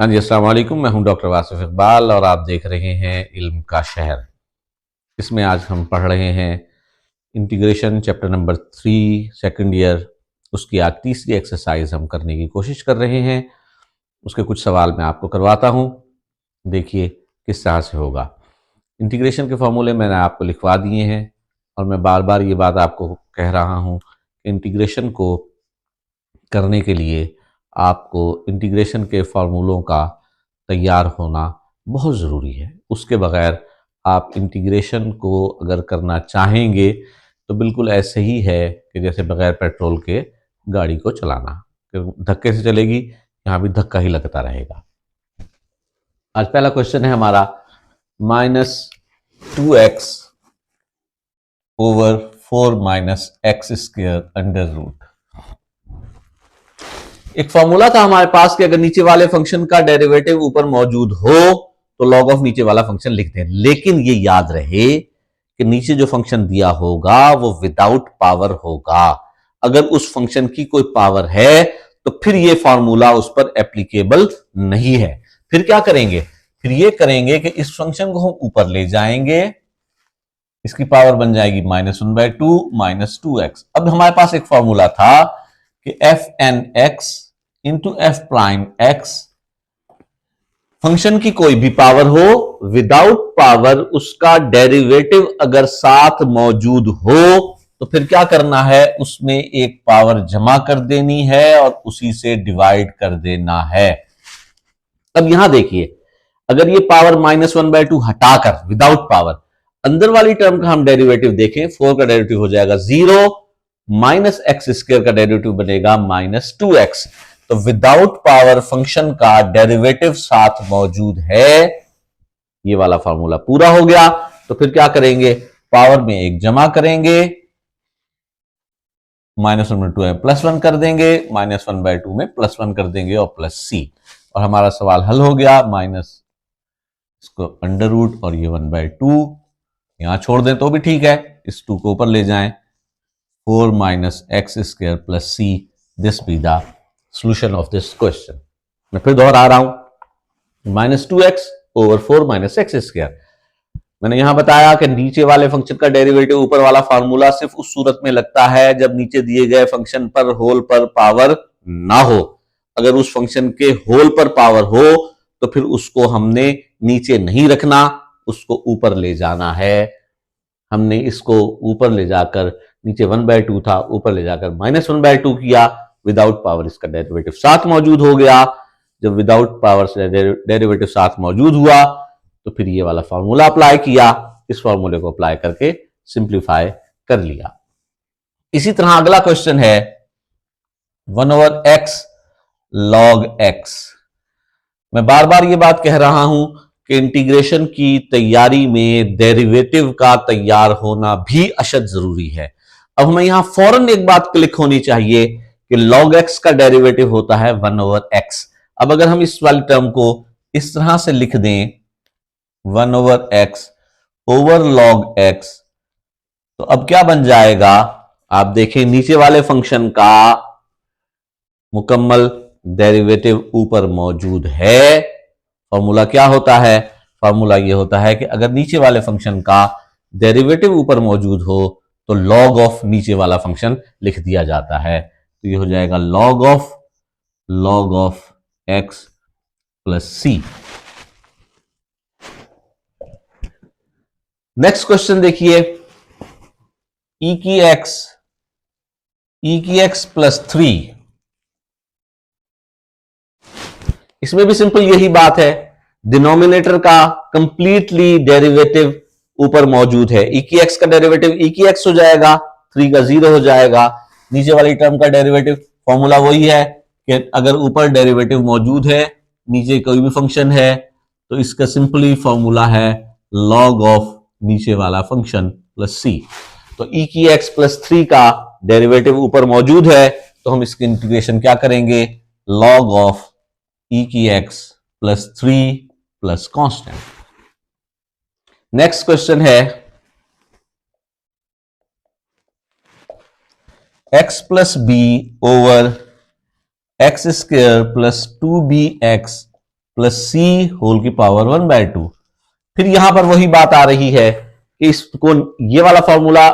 हाँ जी, अस्सलाम वालेकुम। मैं हूं डॉक्टर वासिफ इकबाल और आप देख रहे हैं इल्म का शहर। इसमें आज हम पढ़ रहे हैं integration chapter number 3 second year. उसकी आज तीसरी एक्सरसाइज हम करने की कोशिश कर रहे हैं। उसके कुछ सवाल मैं आपको करवाता हूं, देखिए किस तरह से होगा। इंटीग्रेशन के फॉर्मूले मैंने आपको लिखवा दिए हैं और मैं बार बार ये बात आपको कह रहा हूं कि इंटीग्रेशन को करने के लिए आपको इंटीग्रेशन के फार्मूलों का तैयार होना बहुत ज़रूरी है। उसके बगैर आप इंटीग्रेशन को अगर करना चाहेंगे तो बिल्कुल ऐसे ही है कि जैसे बगैर पेट्रोल के गाड़ी को चलाना, धक्के से चलेगी, यहाँ भी धक्का ही लगता रहेगा। आज पहला क्वेश्चन है हमारा -2x over 4 minus x square under root. एक फॉर्मूला था हमारे पास कि अगर नीचे वाले फंक्शन का डेरिवेटिव ऊपर मौजूद हो तो लॉग ऑफ नीचे वाला फंक्शन लिखते हैं, लेकिन ये याद रहे कि नीचे जो फंक्शन दिया होगा वो विदाउट पावर होगा। अगर उस फंक्शन की कोई पावर है तो फिर ये फॉर्मूला उस पर एप्लीकेबल नहीं है। फिर क्या करेंगे? फिर ये करेंगे कि इस फंक्शन को हम ऊपर ले जाएंगे, इसकी पावर बन जाएगी -1/2 -2x। अब हमारे पास एक फॉर्मूला था कि F N X into F prime X, function की कोई भी पावर हो, विदाउट पावर उसका डेरिवेटिव अगर साथ मौजूद हो तो फिर क्या करना है, उसमें एक पावर जमा कर देनी है और उसी से डिवाइड कर देना है। अब यहां देखिए, अगर ये पावर -1/2 हटाकर विदाउट पावर अंदर वाली टर्म का हम डेरिवेटिव देखें, 4 का डेरिवेटिव हो जाएगा 0, -x² का डेरिवेटिव बनेगा -2x। तो विदाउट पावर फंक्शन का डेरिवेटिव साथ मौजूद है, ये वाला फॉर्मूला पूरा हो गया। तो फिर क्या करेंगे, पावर में एक जमा करेंगे, -1/2 में +1 कर देंगे, -1/2 में +1 कर देंगे और +c, और हमारा सवाल हल हो गया। माइनस इसको अंडर रूट और ये 1/2 यहां छोड़ दें तो भी ठीक है, इस 2 को ऊपर ले जाएं, 4 minus x square plus C, this be the solution of this question. मैं फिर दोहरा रहा हूं, -2x over 4 minus x square. मैंने यहां बताया कि नीचे वाले फंक्शन का डेरिवेटिव ऊपर वाला फार्मूला सिर्फ उस सूरत में लगता है जब नीचे दिए गए फंक्शन पर होल पर पावर ना हो। अगर उस फंक्शन के होल पर पावर हो तो फिर उसको हमने नीचे नहीं रखना, उसको ऊपर ले जाना है। हमने इसको ऊपर ले जाकर, नीचे 1/2 था, ऊपर ले जाकर -1/2 किया, विदाउट पावर इसका डेरिवेटिव साथ मौजूद हो गया। जब विदाउट पावर से डेरिवेटिव साथ मौजूद हुआ तो फिर ये वाला फॉर्मूला अप्लाई किया, इस फॉर्मूले को अप्लाई करके सिंप्लीफाई कर लिया। इसी तरह अगला क्वेश्चन है 1/x log x। मैं बार बार ये बात कह रहा हूं कि इंटीग्रेशन की तैयारी में डेरिवेटिव का तैयार होना भी अशद जरूरी है। अब हमें यहां फौरन एक बात क्लिक होनी चाहिए कि log x का डेरिवेटिव होता है 1/x। अब अगर हम इस वाली टर्म को इस तरह से लिख दें, 1/x ओवर log x, तो अब क्या बन जाएगा, आप देखें नीचे वाले फंक्शन का मुकम्मल डेरिवेटिव ऊपर मौजूद है। फॉर्मूला क्या होता है? फॉर्मूला ये होता है कि अगर नीचे वाले फंक्शन का डेरिवेटिव ऊपर मौजूद हो तो लॉग ऑफ नीचे वाला फंक्शन लिख दिया जाता है। तो ये हो जाएगा log of x plus C. Next question देखिए, ई की एक्स प्लस 3। इसमें भी सिंपल यही बात है, डिनोमिनेटर का कंप्लीटली डेरिवेटिव ऊपर मौजूद है। ई की एक्स का डेरिवेटिव ई की एक्स हो जाएगा, 3 का 0 हो जाएगा। नीचे वाली टर्म का डेरिवेटिव फॉर्मूला वही है कि अगर ऊपर डेरिवेटिव मौजूद है, नीचे कोई भी फंक्शन है, तो इसका सिंपली फॉर्मूला है लॉग ऑफ नीचे वाला फंक्शन प्लस सी। तो ई की एक्स प्लस 3 का डेरिवेटिव ऊपर मौजूद है, तो हम इसकी इंटीग्रेशन क्या करेंगे, लॉग ऑफ ई की x plus 3 plus constant. Next question है x plus b over x square plus 2bx plus c whole की पावर 1/2। फिर यहां पर वही बात आ रही है कि इसको ये वाला फॉर्मूला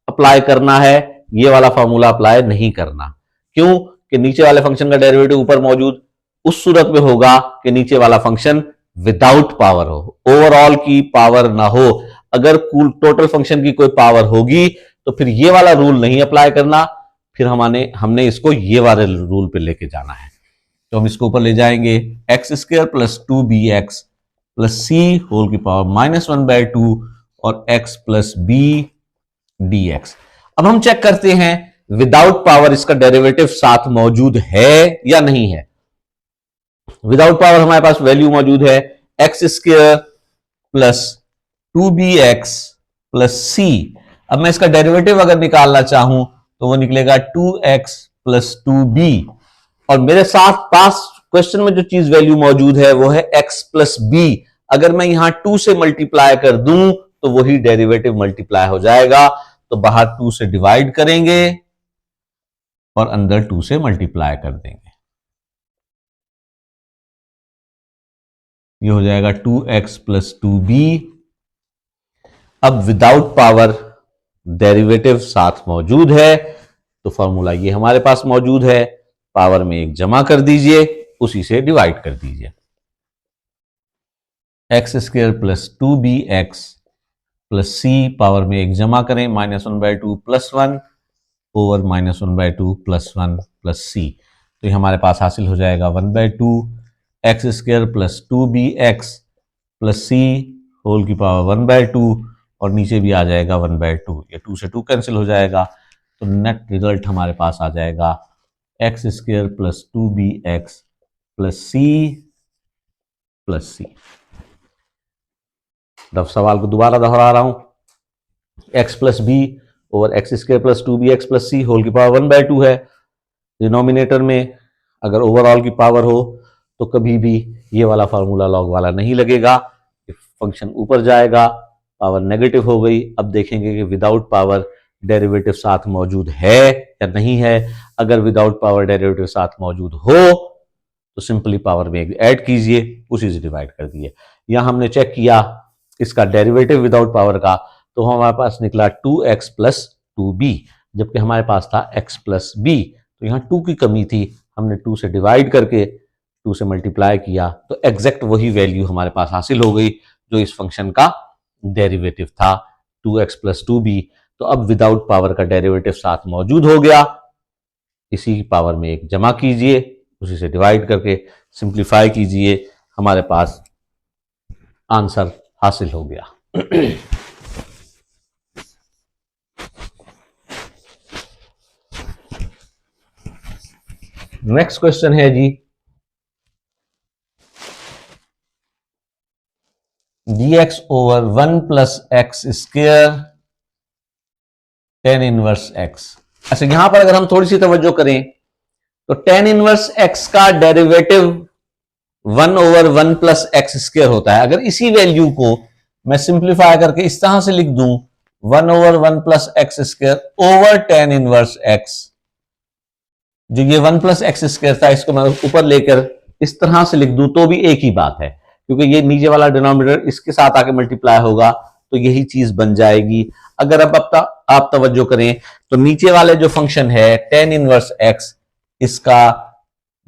अप्लाई करना है, ये वाला फॉर्मूला अप्लाई नहीं करना। क्यों? कि नीचे वाले फंक्शन का डेरिवेटिव ऊपर मौजूद उस सूरत में होगा कि नीचे वाला फंक्शन विदाउट पावर हो, ओवरऑल की पावर ना हो। अगर टोटल फंक्शन की कोई पावर होगी तो फिर ये वाला रूल नहीं अप्लाई करना, फिर हमने इसको ये वाले रूल पे लेके जाना है। तो हम इसको ऊपर ले जाएंगे, x square plus 2bx plus c whole की पावर -1/2 और x प्लस बी dx। अब हम चेक करते हैं विदाउट पावर इसका डेरिवेटिव साथ मौजूद है या नहीं है। विदाउट पावर हमारे पास वैल्यू मौजूद है x square plus 2bx plus c. अब मैं इसका डेरिवेटिव अगर निकालना चाहूं तो वो निकलेगा 2x प्लस 2b, और मेरे साथ पास क्वेश्चन में जो चीज वैल्यू मौजूद है वो है x प्लस बी। अगर मैं यहां 2 से मल्टीप्लाई कर दूं तो वही डेरिवेटिव मल्टीप्लाई हो जाएगा। तो बाहर 2 से डिवाइड करेंगे और अंदर 2 से मल्टीप्लाई कर देंगे। ये हो जाएगा 2x प्लस 2b। अब विदाउट पावर डेरिवेटिव साथ मौजूद है तो फॉर्मूला ये हमारे पास मौजूद है, पावर में एक जमा कर दीजिए, उसी से डिवाइड कर दीजिए। X square plus 2bx plus c, power में एक जमा करें, -1/2 plus 1 over -1/2 plus 1 plus c. तो ये हमारे पास हासिल हो जाएगा 1/2 x square plus 2bx plus c whole की पावर 1/2, और नीचे भी आ जाएगा 1/2। ये 2 से 2 कैंसिल हो जाएगा, तो नेट रिजल्ट हमारे पास आ जाएगा x square plus 2bx plus c plus c. अब सवाल को दोबारा दोहरा रहा हूं, x plus b over x square plus 2bx plus c whole की पावर 1/2 है। डिनोमिनेटर में अगर ओवरऑल की पावर हो तो कभी भी ये वाला फॉर्मूला लॉग वाला नहीं लगेगा, फंक्शन ऊपर जाएगा, पावर नेगेटिव हो गई। अब देखेंगे कि विदाउट पावर डेरिवेटिव साथ मौजूद है या नहीं है। अगर विदाउट पावर डेरिवेटिव साथ मौजूद हो तो सिंपली पावर में ऐड कीजिए, उसी से डिवाइड कर दिए। यहां हमने चेक किया इसका डेरिवेटिव विदाउट पावर का, तो हमारे पास निकला 2x प्लस 2b, जबकि हमारे पास था x प्लस b। तो यहाँ 2 की कमी थी, हमने 2 से डिवाइड करके 2 से मल्टीप्लाई किया तो एग्जैक्ट वही वैल्यू हमारे पास हासिल हो गई जो इस फंक्शन का डेरिवेटिव था, 2x प्लस 2b। तो अब विदाउट पावर का डेरिवेटिव साथ मौजूद हो गया, इसी की पावर में एक जमा कीजिए, उसी से डिवाइड करके सिंप्लीफाई कीजिए, हमारे पास आंसर हासिल हो गया। नेक्स्ट क्वेश्चन है जी, dx over 1 plus x square tan inverse x। अच्छा, यहां पर अगर हम थोड़ी सी तवज्जो करें तो tan इनवर्स x का derivative 1 over 1 plus x square होता है। अगर इसी वैल्यू को मैं सिंप्लीफाई करके इस तरह से लिख दूं 1 over 1 plus x square over tan inverse x, जो ये 1 प्लस एक्स स्क्वायर था इसको मैं ऊपर लेकर इस तरह से लिख दूं तो भी एक ही बात है, क्योंकि ये नीचे वाला डिनोमिनेटर इसके साथ आके मल्टीप्लाई होगा तो यही चीज बन जाएगी। अगर अब आप तवज्जो करें तो नीचे वाले जो फंक्शन है tan इनवर्स x, इसका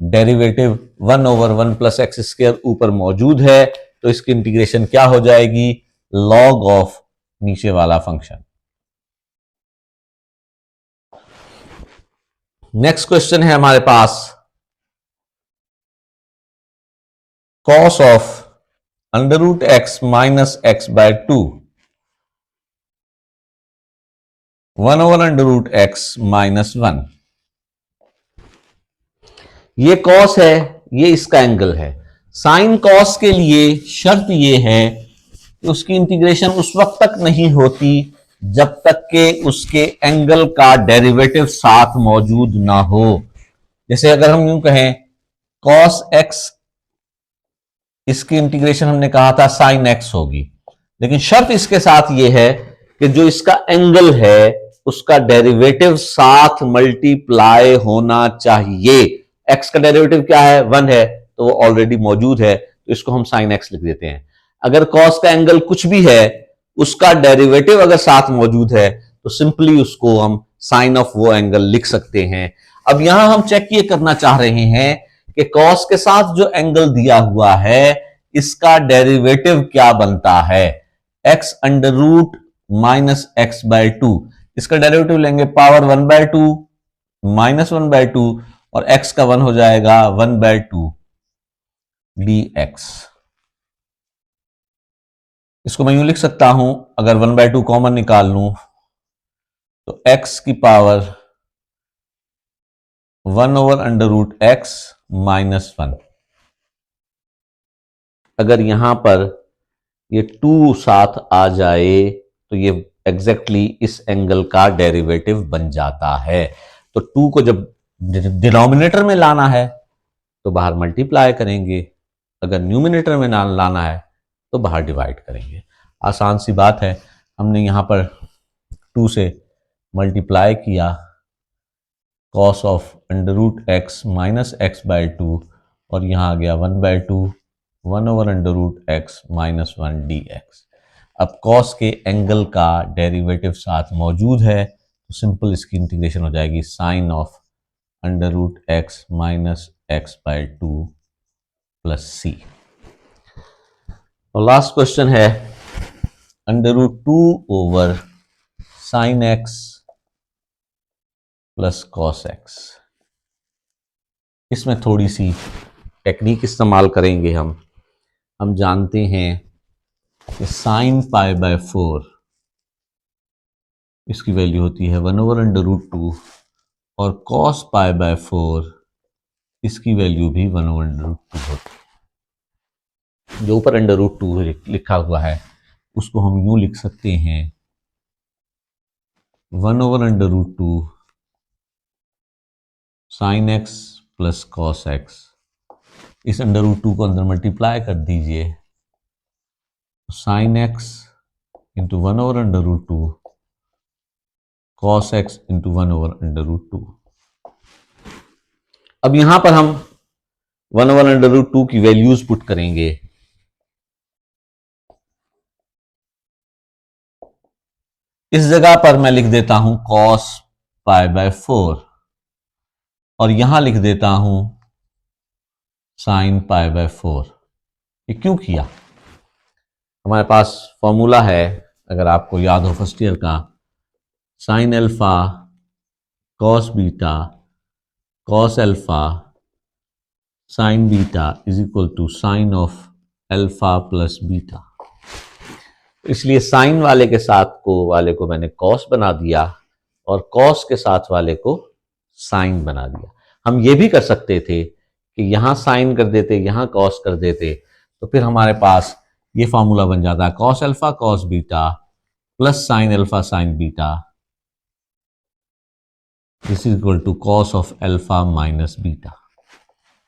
derivative 1 over 1 plus x square ऊपर मौजूद है, तो इसकी इंटीग्रेशन क्या हो जाएगी, लॉग ऑफ नीचे वाला फंक्शन। नेक्स्ट क्वेश्चन है हमारे पास, cos of under root x minus x by 2 1 over under root x minus 1। ये कॉस है, ये इसका एंगल है। साइन कॉस के लिए शर्त ये है कि उसकी इंटीग्रेशन उस वक्त तक नहीं होती जब तक के उसके एंगल का डेरिवेटिव साथ मौजूद ना हो। जैसे अगर हम यूं कहें कॉस एक्स, इसकी इंटीग्रेशन हमने कहा था साइन एक्स होगी, लेकिन शर्त इसके साथ यह है कि जो इसका एंगल है उसका डेरिवेटिव साथ मल्टीप्लाई होना चाहिए। एक्स का डेरिवेटिव क्या है, 1 है, तो वो ऑलरेडी मौजूद है, तो इसको हम साइन एक्स लिख देते हैं। अगर कॉस का एंगल कुछ भी है, उसका डेरिवेटिव अगर साथ मौजूद है, तो सिंपली उसको हम साइन ऑफ वो एंगल लिख सकते हैं। अब यहां हम चेक ये करना चाह रहे हैं कि कॉस के साथ जो एंगल दिया हुआ है, इसका डेरिवेटिव क्या बनता है। X under root minus x by two, इसका डेरिवेटिव लेंगे पावर 1/2 माइनस 1/2, और x का 1 हो जाएगा 1/2 dx। इसको मैं यूं लिख सकता हूं, अगर 1/2 कॉमन निकाल लूं तो x की पावर 1/√x माइनस 1। अगर यहां पर ये 2 साथ आ जाए तो ये एग्जैक्टली इस एंगल का डेरिवेटिव बन जाता है। तो 2 को जब डिनोमिनेटर में लाना है तो बाहर मल्टीप्लाई करेंगे, अगर न्यूमिनेटर में लाना है तो बाहर डिवाइड करेंगे। आसान सी बात है। हमने यहां पर 2 से मल्टीप्लाई किया cos of √x minus x/2, और यहां आ गया 1/2 1/√x माइनस 1 dx। अब कॉस के एंगल का डेरिवेटिव साथ मौजूद है, तो सिंपल इसकी इंटीग्रेशन हो जाएगी sine of √x minus x/2 plus c। और लास्ट क्वेश्चन है √2 over sine x plus cos x। इसमें थोड़ी सी टेक्निक इस्तेमाल करेंगे हम जानते हैं कि साइन π/4 इसकी वैल्यू होती है 1/√2, और कॉस π/4 इसकी वैल्यू भी 1/√2 होती है। जो ऊपर √2 लिखा हुआ है उसको हम यूं लिख सकते हैं 1/√2 sine x plus cos x। इस √2 को अंदर मल्टीप्लाई कर दीजिए, sine x into 1/√2 cos x into 1/√2। अब यहां पर हम 1/√2 की वैल्यूज पुट करेंगे। इस जगह पर मैं लिख देता हूं cos π/4, और यहां लिख देता हूं साइन π/4। ये क्यों किया? हमारे पास फॉर्मूला है, अगर आपको याद हो फर्स्ट ईयर का, sine alpha cos beta cos alpha sine beta is equal to sine of alpha plus beta. इसलिए साइन वाले के साथ वाले को मैंने कॉस बना दिया, और कॉस के साथ वाले को साइन बना दिया। हम ये भी कर सकते थे कि यहां साइन कर देते, यहां कॉस कर देते, तो फिर हमारे पास ये फॉर्मूला बन जाता है cos alpha cos beta plus sine alpha sine beta this is equal to cos of alpha minus beta.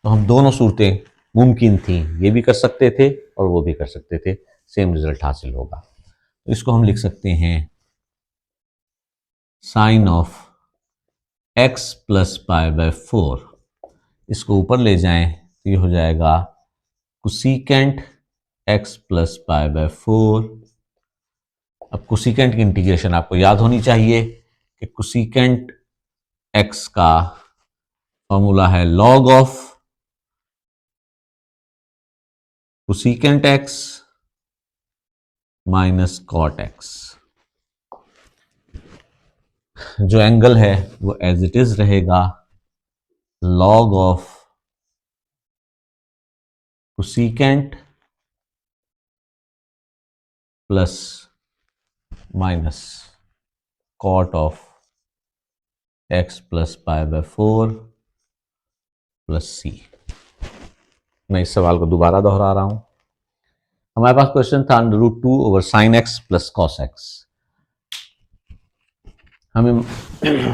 तो हम दोनों सूरतें मुमकिन थी, ये भी कर सकते थे और वो भी कर सकते थे, सेम रिजल्ट हासिल होगा। तो इसको हम लिख सकते हैं साइन ऑफ x प्लस π/4। इसको ऊपर ले जाएं तो ये हो जाएगा कोसेकेंट x प्लस π/4। अब कोसेकेंट की इंटीग्रेशन आपको याद होनी चाहिए कि कोसेकेंट x का फॉर्मूला है log of cosecant x minus cot x। जो एंगल है वो एज इट इज रहेगा log of cosecant plus minus cot of x plus π/4 plus c। मैं इस सवाल को दोबारा दोहरा रहा हूं। हमारे पास क्वेश्चन था √2 over sine x plus cos x। हमें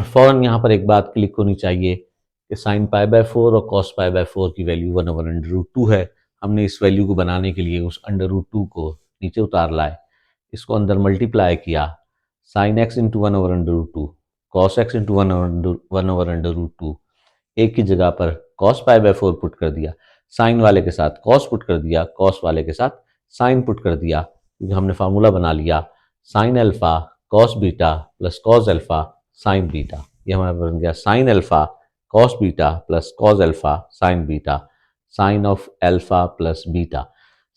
फौरन यहां पर एक बात क्लिक होनी चाहिए कि साइन π/4 और कॉस π/4 की वैल्यू 1/√2 है। हमने इस वैल्यू को बनाने के लिए उस √2 को नीचे उतार लाए, इसको अंदर मल्टीप्लाई किया, sine x into 1/√2 cos x into 1/√2, एक की जगह पर कॉस π/4 पुट कर दिया, साइन वाले के साथ कॉस पुट कर दिया, कॉस वाले के साथ साइन पुट कर दिया, क्योंकि हमने फार्मूला बना लिया sine alpha cos beta plus cos alpha sine beta. ये हमारा बन गया sine alpha cos beta plus cos alpha sine beta, sine of alpha plus beta.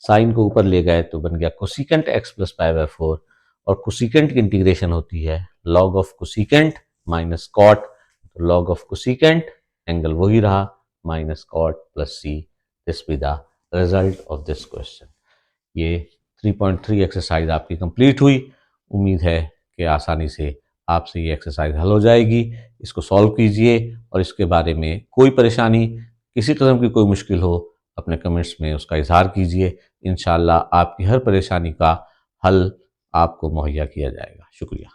Sine को ऊपर ले गए तो बन गया cosecant x plus pi by 4, और कोसिकेंट की इंटीग्रेशन होती है log of cosecant minus cot, तो लॉग ऑफ कोसिकेंट एंगल वही रहा minus cot plus C. This be the result of this question. ये 3.3 एक्सरसाइज आपकी कंप्लीट हुई। उम्मीद है कि आसानी से आपसे ये एक्सरसाइज हल हो जाएगी। इसको सॉल्व कीजिए और इसके बारे में कोई परेशानी, किसी किस्म की कोई मुश्किल हो, अपने कमेंट्स में उसका इजहार कीजिए। इंशाअल्लाह आपकी हर परेशानी का हल आपको मुहैया किया जाएगा। शुक्रिया।